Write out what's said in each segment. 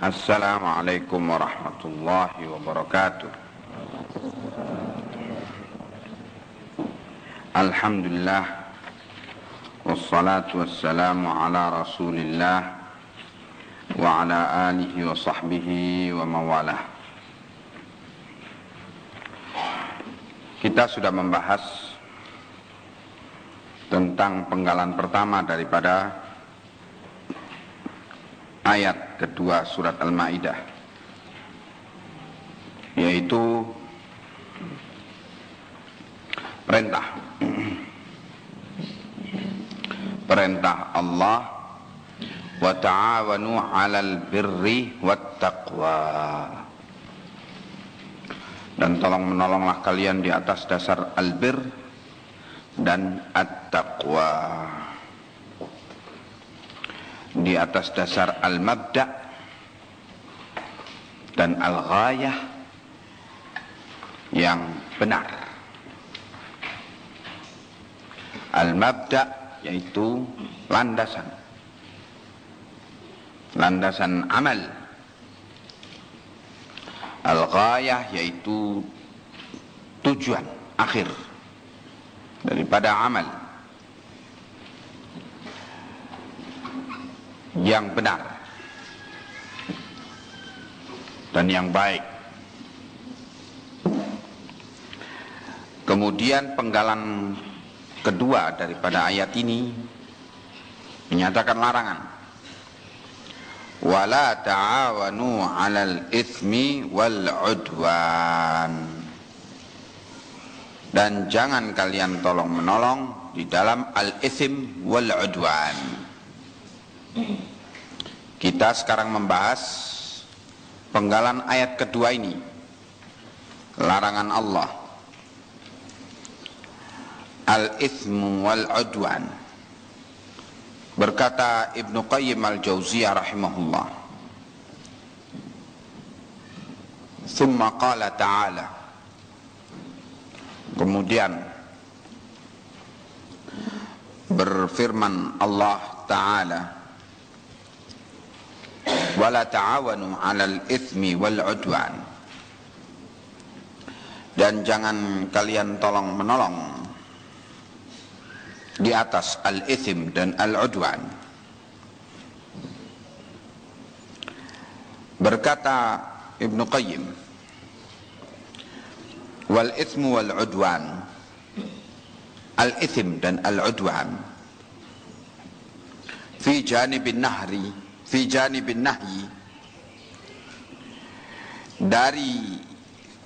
Assalamualaikum warahmatullahi wabarakatuh. Alhamdulillah, wassalatu wassalamu ala rasulillah wa ala alihi wa sahbihi wa mawalah. Kita sudah membahas tentang penggalan pertama daripada ayat kedua surat Al-Maidah, yaitu perintah Allah, wa ta'awanu 'alal birri wat taqwa, dan tolong menolonglah kalian di atas dasar al-bir dan at-taqwa, di atas dasar al-mabda' dan al-ghayah yang benar. Al-mabda' yaitu landasan amal. Al-ghayah yaitu tujuan akhir daripada amal yang benar dan yang baik. Kemudian penggalan kedua daripada ayat ini menyatakan larangan, wala ta'awanu 'alal itsmi wal 'udwan, dan jangan kalian tolong menolong di dalam al-itsm wal 'udwan. Kita sekarang membahas penggalan ayat kedua ini, larangan Allah, al-itsmu wal 'udwan. Berkata Ibnu Qayyim al-Jauziyah rahimahullah, thumma qala ta'ala, kemudian berfirman Allah Ta'ala, wala ta'awanu 'alal itsmi wal 'udwan, dan jangan kalian tolong menolong di atas al-itsm dan al-'udwan. Berkata Ibnu Qayyim, wal itsmu wal 'udwan, al-itsm dan al-'udwan fi janibin nahyi, dari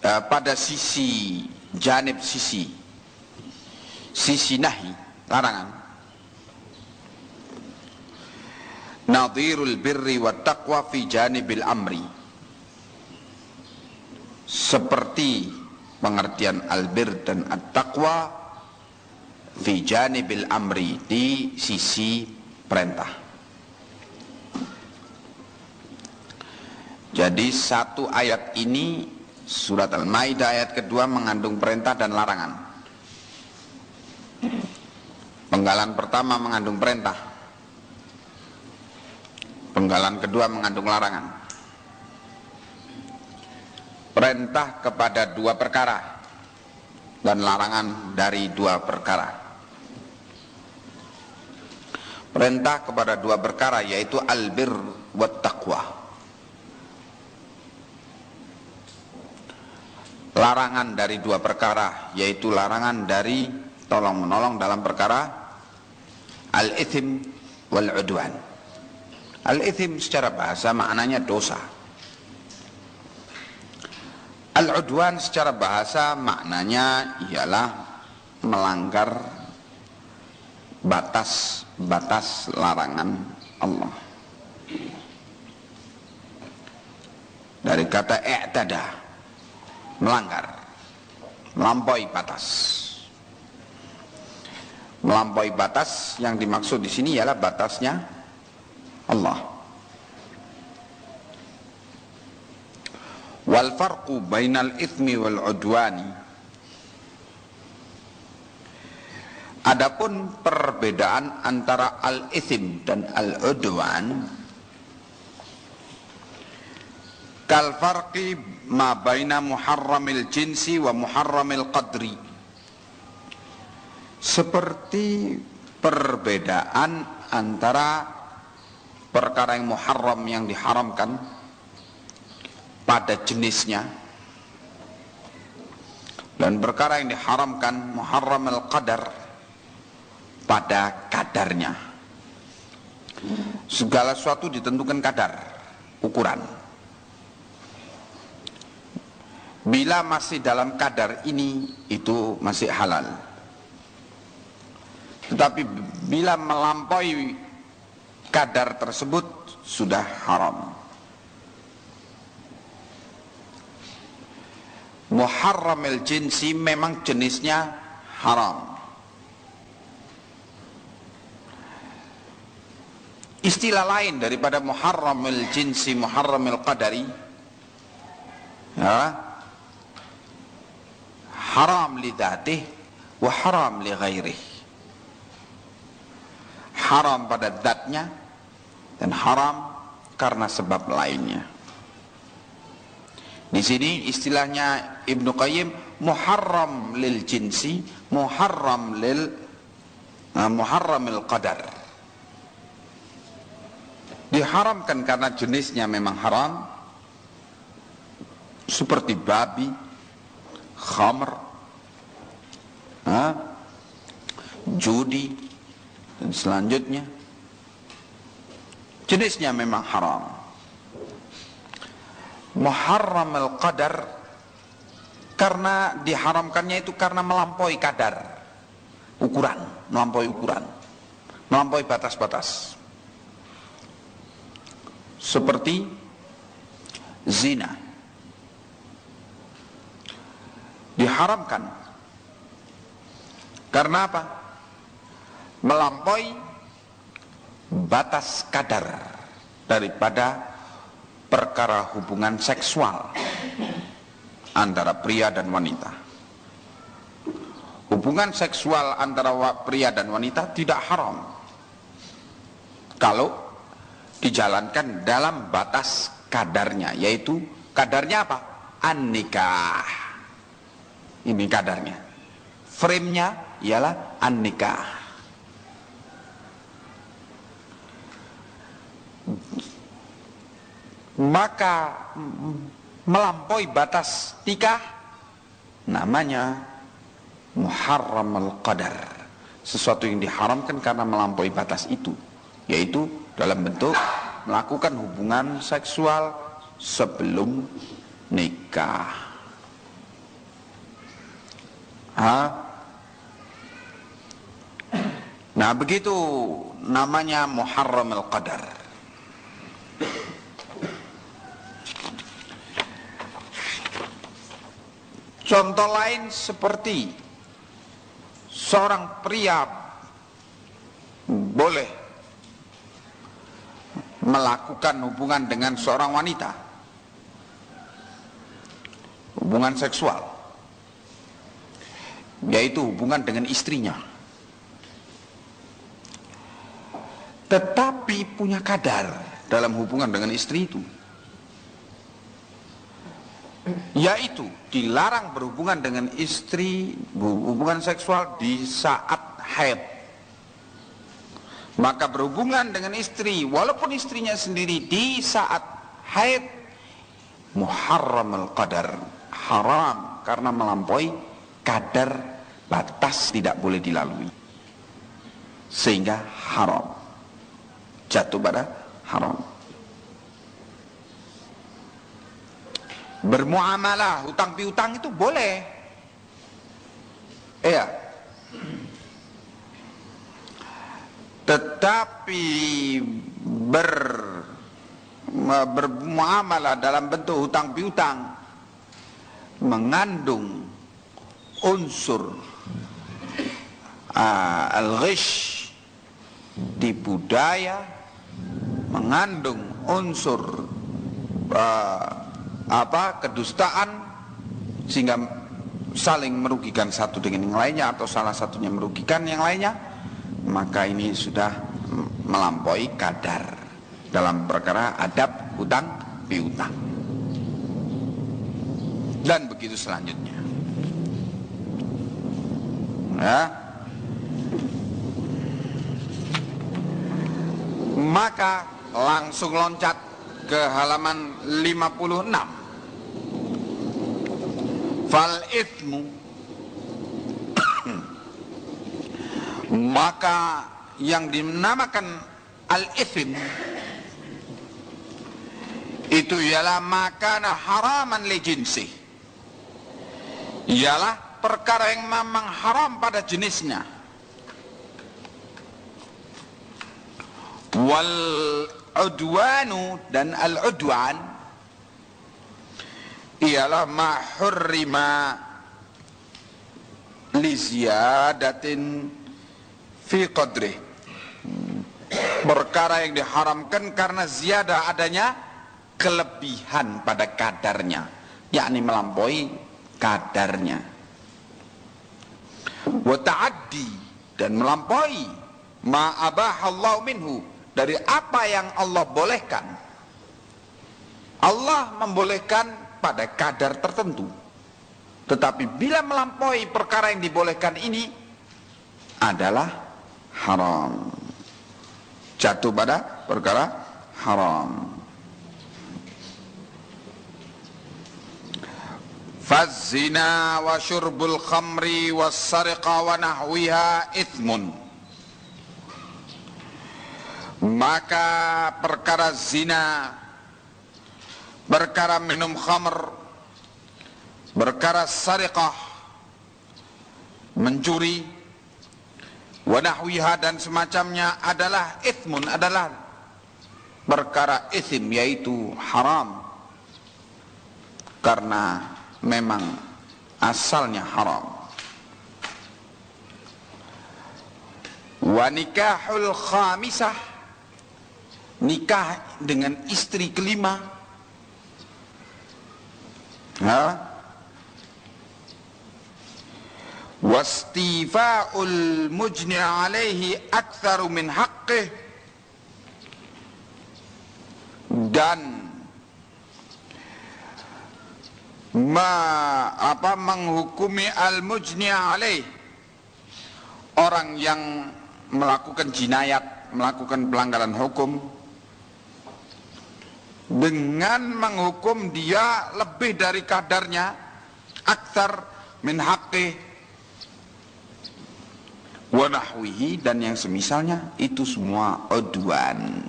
pada sisi janib, sisi nahi, larangan. Nadhirul birri wat taqwa fi janibil amri, seperti pengertian al-bir dan at-taqwa fi janibil amri, di sisi perintah. Jadi satu ayat ini, surat Al-Maidah ayat kedua, mengandung perintah dan larangan. Penggalan pertama mengandung perintah, penggalan kedua mengandung larangan. Perintah kepada dua perkara dan larangan dari dua perkara. Perintah kepada dua perkara yaitu al-bir wat taqwa. Larangan dari dua perkara yaitu larangan dari tolong menolong dalam perkara al-itsm wal 'udwan. Al-itsm secara bahasa maknanya dosa. Al-'udwan secara bahasa maknanya ialah melanggar batas larangan Allah. Dari kata i'tada, melanggar, melampaui batas. Melampaui batas yang dimaksud di sini ialah batasnya Allah. Wal farqu bainal itsmi wal 'udwani, adapun perbedaan antara al-itsm dan al-'udwan kal farqi ma baina muharramil jinsi wa muharramil qadri, seperti perbedaan antara perkara yang muharram yang diharamkan pada jenisnya dan perkara yang diharamkan muharramil qadar pada kadarnya. Segala sesuatu ditentukan kadar, ukuran. Bila masih dalam kadar ini, itu masih halal. Tetapi bila melampaui kadar tersebut, sudah haram. Muharramil jinsi memang jenisnya haram. Istilah lain daripada muharramil jinsi, muharramil qadari, ya, haram li dzatih wa haram li ghairih. Haram pada zatnya dan haram karena sebab lainnya. Di sini istilahnya Ibnu Qayyim muharram lil jinsi, muharramil qadar. Diharamkan karena jenisnya memang haram, seperti babi, khamr, judi, dan selanjutnya. Jenisnya memang haram. Muharramul qadar, karena diharamkannya itu karena melampaui kadar, ukuran, melampaui ukuran, melampaui batas-batas. Seperti zina. Diharamkan karena apa? Melampaui batas kadar daripada perkara hubungan seksual antara pria dan wanita. Hubungan seksual antara pria dan wanita tidak haram kalau dijalankan dalam batas kadarnya, yaitu kadarnya apa? An-nikah. Ini kadarnya. Frame-nya ialah an-nikah. Maka melampaui batas nikah namanya muharramul qadar. Sesuatu yang diharamkan karena melampaui batas itu, yaitu dalam bentuk melakukan hubungan seksual sebelum nikah. Nah, begitu namanya muharramul qadar. Contoh lain seperti seorang pria boleh melakukan hubungan dengan seorang wanita, hubungan seksual, yaitu hubungan dengan istrinya, tetapi punya kadar dalam hubungan dengan istri itu, yaitu dilarang berhubungan dengan istri, hubungan seksual di saat haid. Maka berhubungan dengan istri walaupun istrinya sendiri di saat haid, muharramul qadar, haram karena melampaui kadar batas tidak boleh dilalui, sehingga haram, jatuh pada haram. Bermuamalah, hutang piutang itu boleh, iya, tetapi bermuamalah dalam bentuk hutang piutang mengandung unsur al-ghish, tipu daya, mengandung unsur kedustaan, sehingga saling merugikan satu dengan yang lainnya atau salah satunya merugikan yang lainnya, maka ini sudah melampaui kadar dalam perkara adab hutang piutang. Dan begitu selanjutnya. Ya. Maka langsung loncat ke halaman 56. Fal ithmu, maka yang dinamakan al-ithm itu ialah makana haraman li jinsih, ialah perkara yang memang haram pada jenisnya. Wal udwanu, dan al udwan ialah ma hurrima li ziyadatin fi qadrih, perkara yang diharamkan karena ziyadah, adanya kelebihan pada kadarnya, yakni melampaui kadarnya. Wa ta'addi, dan melampaui ma abahallahu minhu, dari apa yang Allah bolehkan. Allah membolehkan pada kadar tertentu, tetapi bila melampaui perkara yang dibolehkan ini adalah haram, jatuh pada perkara haram. Faz-zina wa syurbul khamri was sariqa wa nahwiha ithmun, maka perkara zina, perkara minum khamr, perkara sariqah, mencuri, wa nahwiha, dan semacamnya adalah ithmun, adalah perkara ithim, yaitu haram karena memang asalnya haram. Wa nikahul khamisah, nikah dengan istri kelima, wastifa'ul mujni alaihi aktsaru min haqqih, dan menghukumi al-mujni alaih, orang yang melakukan jinayat, melakukan pelanggaran hukum, dengan menghukum dia lebih dari kadarnya, aktsar min haqqih wa nahwihi, dan yang semisalnya, itu semua udwan.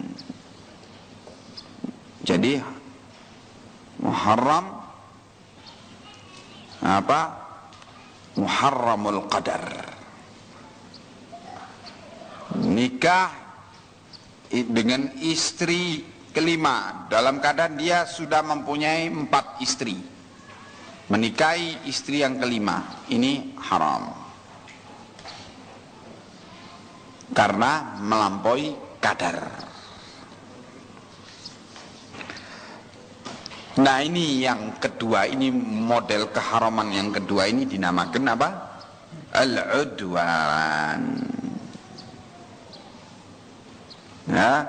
Jadi muharram muharramul qadar, nikah dengan istri kelima dalam keadaan dia sudah mempunyai 4 istri, menikahi istri yang kelima, ini haram karena melampaui kadar. Nah, ini yang kedua, ini model keharaman yang kedua, ini dinamakan apa? Al-udwan. Ya.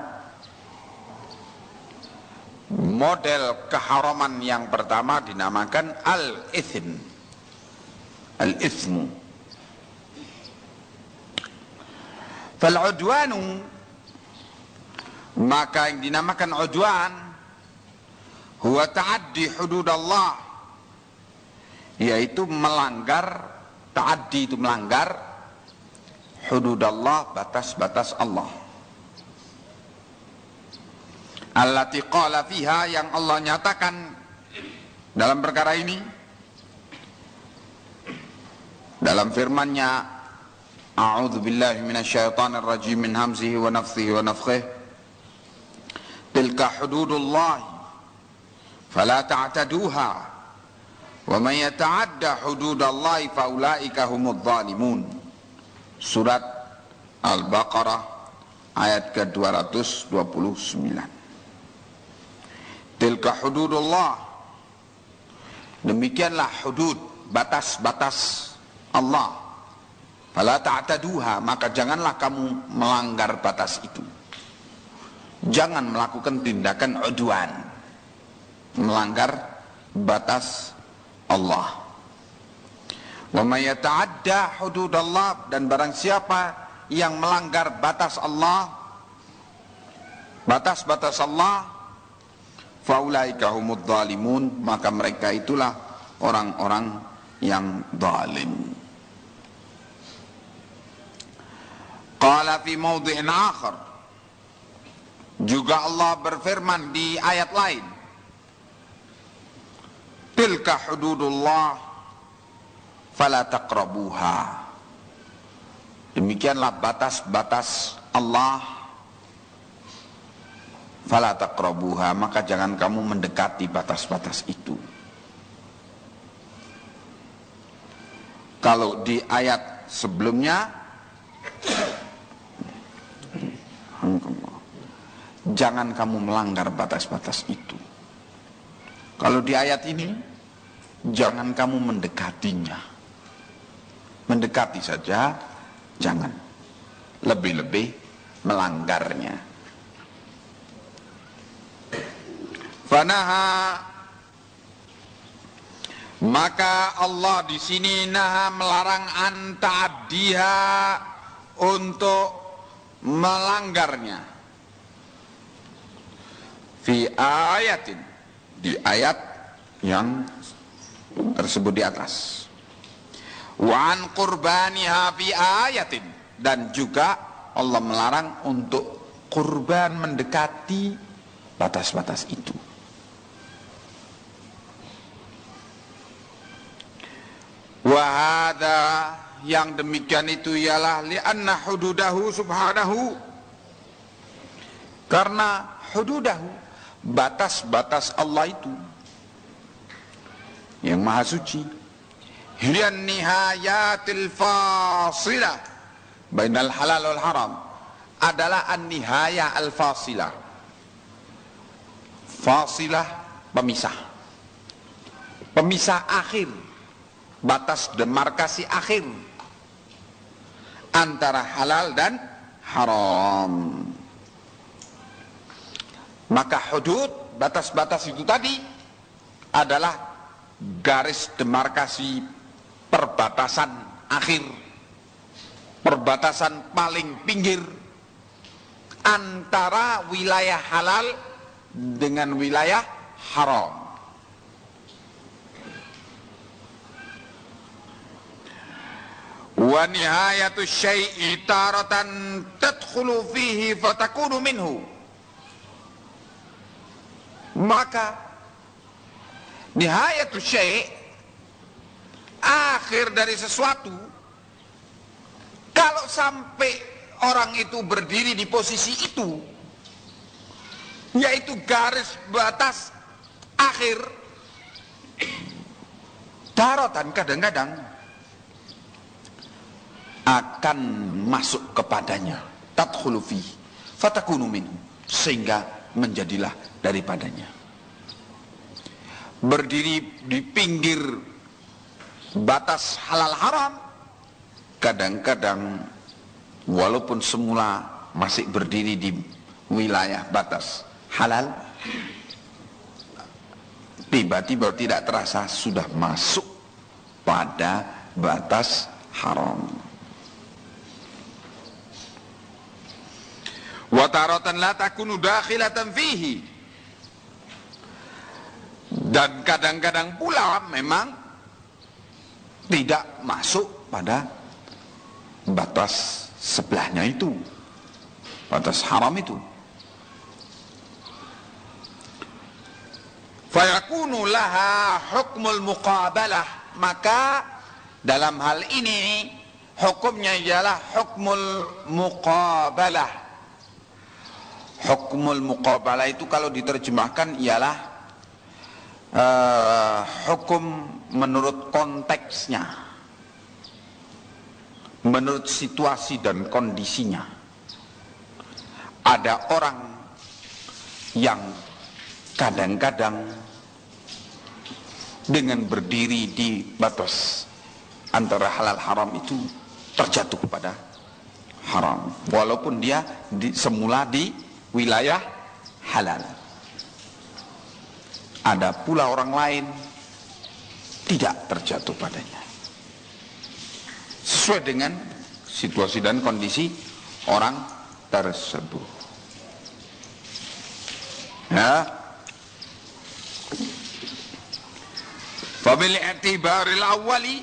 Model keharaman yang pertama dinamakan al-ithm, al-ithmu. Fal-udwanu, maka yang dinamakan udwan huwa ta'addi hududallah, yaitu melanggar, ta'addi itu melanggar hududallah, batas-batas Allah, allati qala fiha, yang Allah nyatakan dalam perkara ini dalam firman-Nya, a'udzu billahi minasyaitonir rajim min hamzihi wa nafthihi wa nafthihi, tilka hududullah fala ta'taduha wa man yata'adda hududallahi faulaika humudz zalimun. Surat Al-Baqarah ayat ke-229. Tilka hududullah, demikianlah hudud, batas-batas Allah. Fala ta'taduha, maka janganlah kamu melanggar batas itu. Jangan melakukan tindakan udwan, melanggar batas Allah. Wa may yata'adda hududallah, dan barang siapa yang melanggar batas Allah, batas-batas Allah, faulaika humudz zalimun, maka mereka itulah orang-orang yang zalim. Qala fi mawdhi'in akhar, juga Allah berfirman di ayat lain, tilka hududullah fala taqrabuha, demikianlah batas-batas Allah, fala taqrabuha, maka jangan kamu mendekati batas-batas itu. Kalau di ayat sebelumnya, jangan kamu melanggar batas-batas itu. Kalau di ayat ini, jangan kamu mendekatinya. Mendekati saja, jangan. Lebih-lebih melanggarnya. Fanaha, maka Allah di sini naha, melarang anta'addiha, untuk melanggarnya. Fi ayatin, di ayat yang tersebut di atas. Wa an qurbaniha fi ayatin, dan juga Allah melarang untuk kurban mendekati batas-batas itu. Wa hadza, yang demikian itu ialah li'anna hududahu subhanahu, karena hududahu, batas-batas Allah itu yang maha suci, hiyan nihayatil fasilah bainal halal wal haram, adalah an-nihayah al-fasilah. Fasilah, pemisah, pemisah akhir, batas demarkasi akhir antara halal dan haram. Maka hudud, batas-batas itu tadi adalah garis demarkasi, perbatasan akhir, perbatasan paling pinggir antara wilayah halal dengan wilayah haram. Wa nihayatu syai'i taratan tadkhulu fihi fatakunu minhu, maka nihayatu syai', akhir dari sesuatu, kalau sampai orang itu berdiri di posisi itu, yaitu garis batas akhir, daratan kadang-kadang akan masuk kepadanya, tadkhulu fi fatakunu minhu, sehingga menjadilah daripadanya. Berdiri di pinggir batas halal haram, kadang-kadang walaupun semula masih berdiri di wilayah batas halal, tiba-tiba tidak terasa sudah masuk pada batas haram. Wa taratan la takunu dakhilatan fihi, dan kadang-kadang pula memang tidak masuk pada batas sebelahnya itu, batas haram itu. Fayakunu laha hukmul muqabalah, maka dalam hal ini hukumnya ialah hukmul muqabalah. Hukmul muqabalah itu kalau diterjemahkan ialah hukum menurut konteksnya, menurut situasi dan kondisinya. Ada orang yang kadang-kadang dengan berdiri di batas antara halal haram itu terjatuh pada haram, walaupun dia semula di wilayah halal. Ada pula orang lain tidak terjatuh padanya. Sesuai dengan situasi dan kondisi orang tersebut. Ya. Fabil i'tibaril awwali,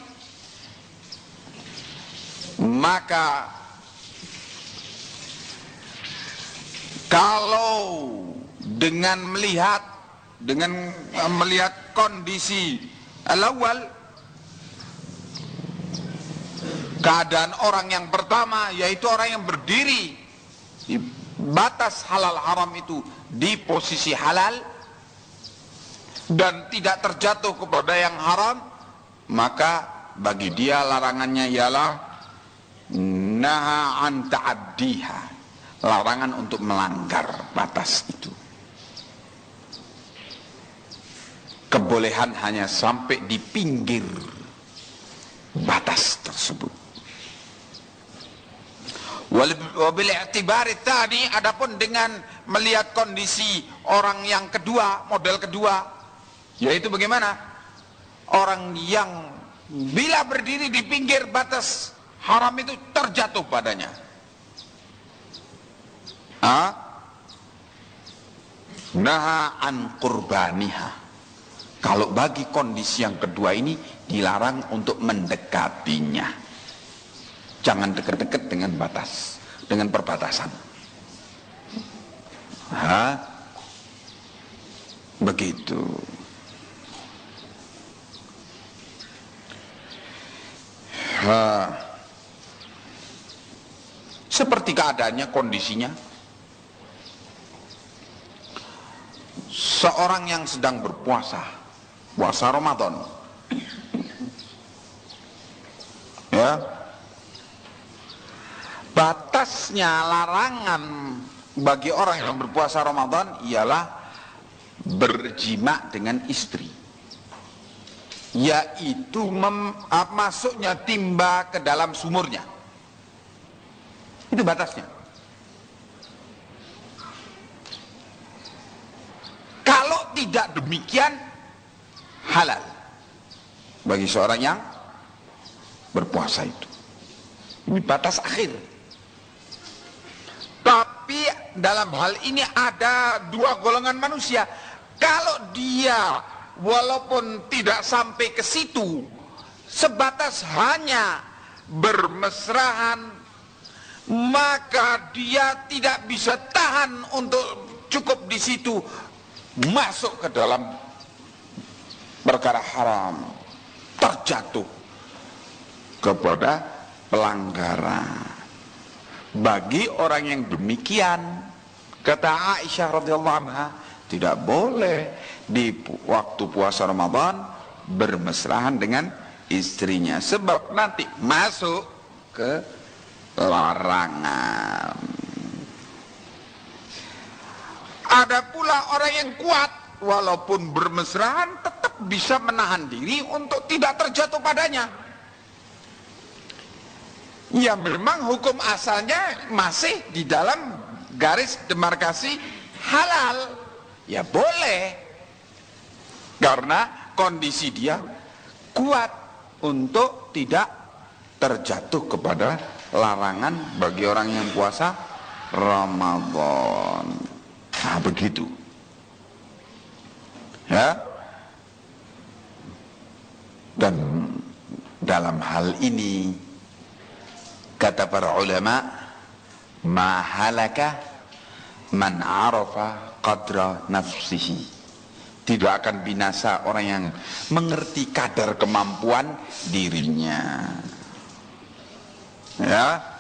maka kalau dengan melihat kondisi al-awwal, keadaan orang yang pertama, yaitu orang yang berdiri di batas halal haram itu di posisi halal dan tidak terjatuh kepada yang haram, maka bagi dia larangannya ialah naha an ta'addiha, larangan untuk melanggar batas itu. Kebolehan hanya sampai di pinggir batas tersebut. Wabil i'tibari tsani, adapun dengan melihat kondisi orang yang kedua, model kedua, yaitu bagaimana? Orang yang bila berdiri di pinggir batas haram itu terjatuh padanya. Naha an qurbaniha. Kalau bagi kondisi yang kedua ini dilarang untuk mendekatinya. Jangan dekat-dekat dengan batas, dengan perbatasan. Begitu. Seperti keadaannya, kondisinya seorang yang sedang berpuasa, puasa Ramadan, ya, batasnya larangan bagi orang yang berpuasa Ramadan ialah berjima dengan istri, yaitu masuknya timba ke dalam sumurnya. Itu batasnya. Kalau tidak demikian, halal bagi seorang yang berpuasa itu. Ini batas akhir. Tapi dalam hal ini ada dua golongan manusia. Kalau dia walaupun tidak sampai ke situ, sebatas hanya bermesraan, maka dia tidak bisa tahan untuk cukup di situ, masuk ke dalam perkara haram, terjatuh kepada pelanggaran. Bagi orang yang demikian, kata Aisyah radhiyallahu anha, tidak boleh di waktu puasa Ramadan bermesraan dengan istrinya, sebab nanti masuk ke larangan. Ada pula orang yang kuat, walaupun bermesraan tetap bisa menahan diri untuk tidak terjatuh padanya. Ya memang hukum asalnya masih di dalam garis demarkasi halal, ya boleh, karena kondisi dia kuat untuk tidak terjatuh kepada larangan bagi orang yang puasa Ramadan. Nah begitu, ya. Dan dalam hal ini kata para ulama, ma halaka man arafa qadra nafsihi. Tidak akan binasa orang yang mengerti kadar kemampuan dirinya. Ya.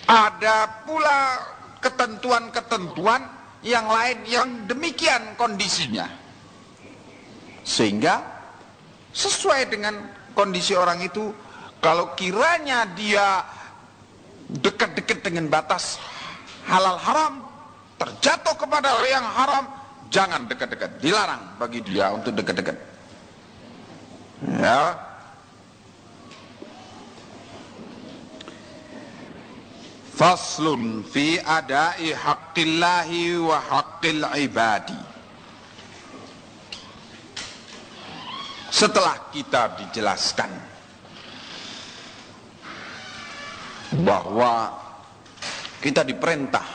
Ada pula ketentuan-ketentuan yang lain yang demikian kondisinya, sehingga sesuai dengan kondisi orang itu. Kalau kiranya dia dekat-dekat dengan batas halal haram, terjatuh kepada yang haram, jangan dekat-dekat, dilarang bagi dia untuk dekat-dekat. Ya. Faslun fi adai haqqillahi wa haqqil ibadi. Setelah kita dijelaskan bahwa kita diperintah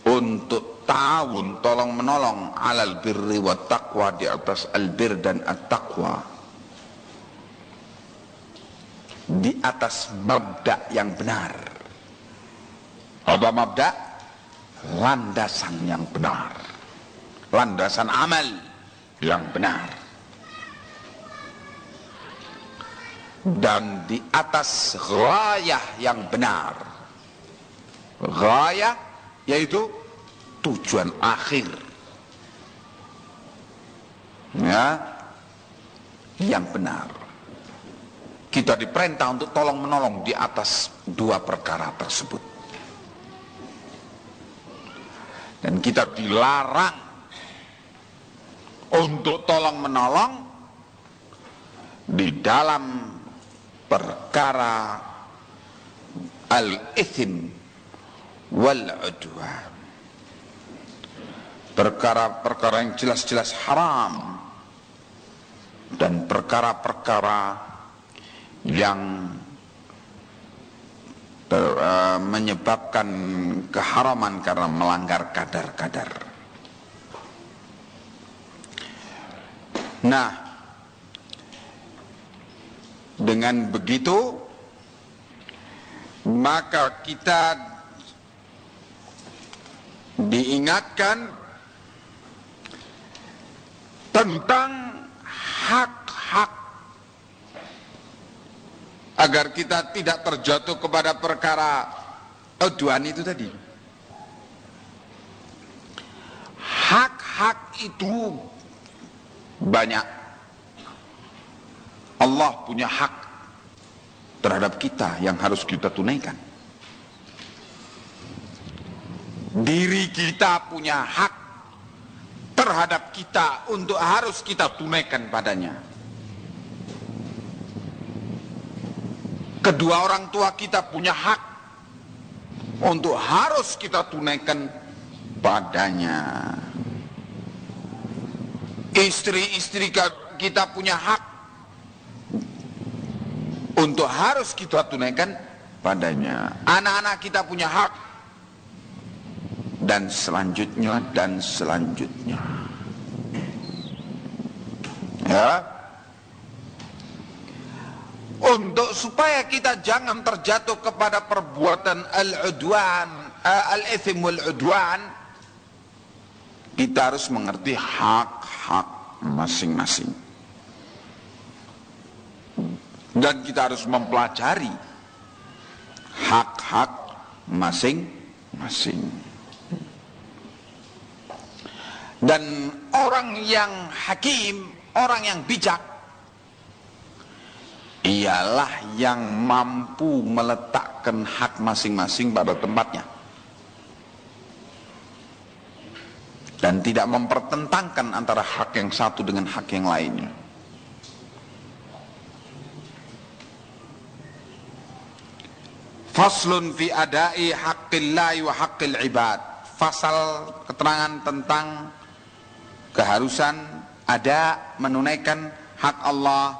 untuk ta'awun, tolong menolong, alal birri wa taqwa, di atas albir dan at-taqwa, di atas mabda yang benar. Apa mabda? Landasan yang benar, landasan amal yang benar, dan di atas ghayah yang benar. Ghayah yaitu tujuan akhir, ya, yang benar. Kita diperintah untuk tolong menolong di atas dua perkara tersebut, dan kita dilarang untuk tolong menolong di dalam perkara al-ithim wal-udwan, perkara-perkara yang jelas-jelas haram dan perkara-perkara yang menyebabkan keharaman karena melanggar kadar-kadar. Nah, dengan begitu maka kita diingatkan tentang hak-hak, agar kita tidak terjatuh kepada perkara udwan itu tadi. Hak-hak itu banyak. Allah punya hak terhadap kita yang harus kita tunaikan. Diri kita punya hak terhadap kita untuk harus kita tunaikan padanya. Kedua orang tua kita punya hak untuk harus kita tunaikan padanya. Istri-istri kita punya hak untuk harus kita tunaikan padanya. Anak-anak kita punya hak, dan selanjutnya dan selanjutnya. Ya, untuk supaya kita jangan terjatuh kepada perbuatan al-udwan, al-ithim wal-udwan, kita harus mengerti hak-hak masing-masing, dan kita harus mempelajari hak-hak masing-masing. Dan orang yang hakim, orang yang bijak, ialah yang mampu meletakkan hak masing-masing pada tempatnya dan tidak mempertentangkan antara hak yang satu dengan hak yang lainnya. Faslun fi adai haqqillahi wa haqqil ibad. Fasal keterangan tentang keharusan ada menunaikan hak Allah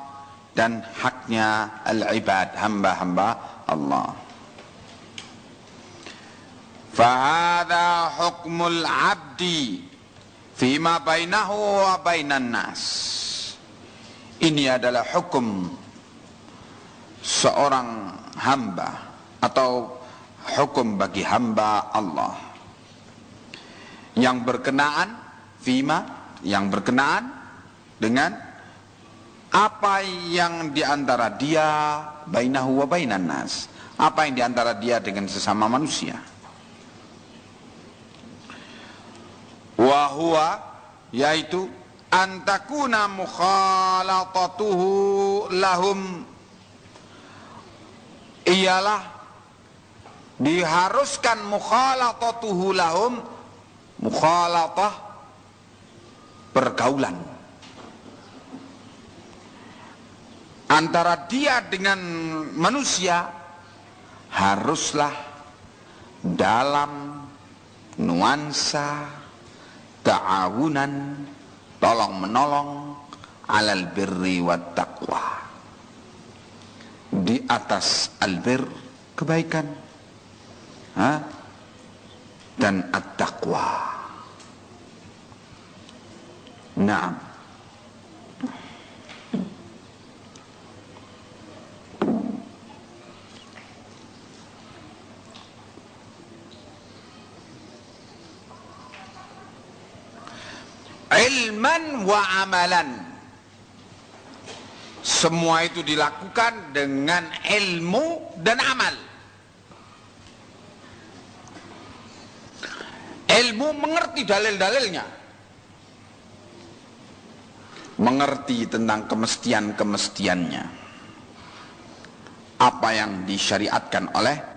dan haknya al-ibad, hamba-hamba Allah. Fahadha hukmul abdi fima bainahu wa bainan nas. Ini adalah hukum seorang hamba atau hukum bagi hamba Allah yang berkenaan fima, yang berkenaan dengan apa yang diantara dia bainahu wa bainan nas, apa yang diantara dia dengan sesama manusia. Wa huwa, yaitu antakuna mukhalatatuhu lahum, ialah diharuskan mukhalatatuhu lahum, mukhalatah pergaulan antara dia dengan manusia haruslah dalam nuansa ta'awunan, tolong menolong, alal birri wat taqwa, di atas albir, kebaikan, dan at-taqwa. Naam. Ilman wa amalan, semua itu dilakukan dengan ilmu dan amal. Ilmu, mengerti dalil-dalilnya, mengerti tentang kemestian-kemestiannya, apa yang disyariatkan oleh